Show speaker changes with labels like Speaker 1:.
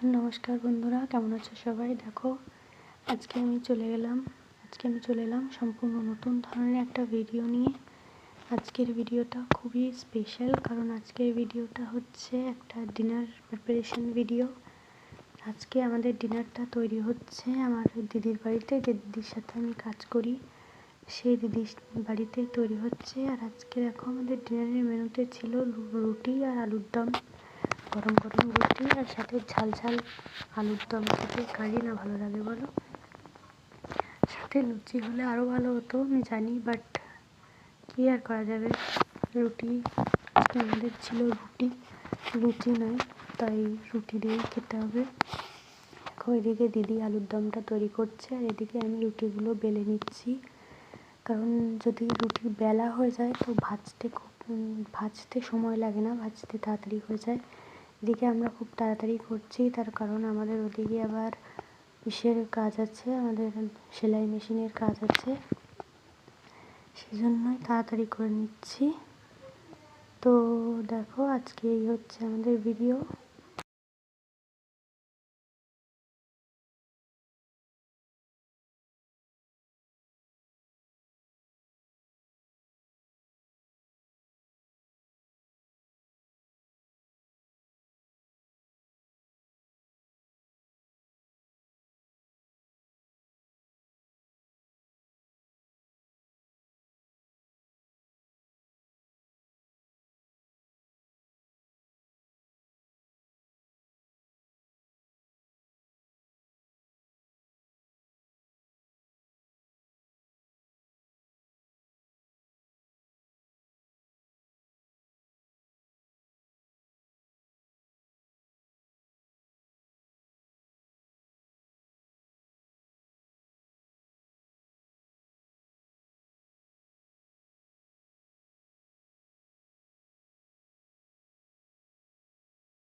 Speaker 1: নমস্কার বন্ধুরা, কেমন আছো সবাই? দেখো, আজকে আমি চলে এলাম সম্পূর্ণ নতুন ধরনের একটা ভিডিও নিয়ে। আজকের ভিডিওটা খুবই স্পেশাল, কারণ আজকের ভিডিওটা হচ্ছে একটা ডিনার প্রিপারেশন ভিডিও। আজকে আমাদের ডিনারটা তৈরি হচ্ছে আমার দিদির বাড়িতে, যে দিদির সাথে আমি কাজ করি সেই দিদির বাড়িতে তৈরি হচ্ছে। আর আজকে দেখো, আমাদের ডিনারের মেনুতে ছিল রুটি আর আলুর দম। গরম গরম রুটি আর সাথে ঝাল ঝাল আলুর দম খেতে কারই না ভালো লাগে বলো? সাথে লুচি হলে আরও ভালো হতো, আমি জানি, বাট কী আর করা যাবে। রুটি আজকে আমাদের ছিল, লুচি নয়, তাই রুটি দিয়েই খেতে হবে। দেখো, এদিকে দিদি আলুর দমটা তৈরি করছে আর এদিকে আমি রুটিগুলো বেলে নিচ্ছি। কারণ যদি রুটি বেলা হয়ে যায় তো ভাজতে সময় লাগে না, ভাজতে তাড়াতাড়ি হয়ে যায়। এদিকে আমরা খুব তাড়াতাড়ি করছি, তার কারণ আমাদের ওদিকে আবার ইসের কাজ আছে, আমাদের সেলাই মেশিনের কাজ আছে, সেজন্যই তাড়াতাড়ি করে নিচ্ছি। তো দেখো, আজকে এই হচ্ছে আমাদের ভিডিও।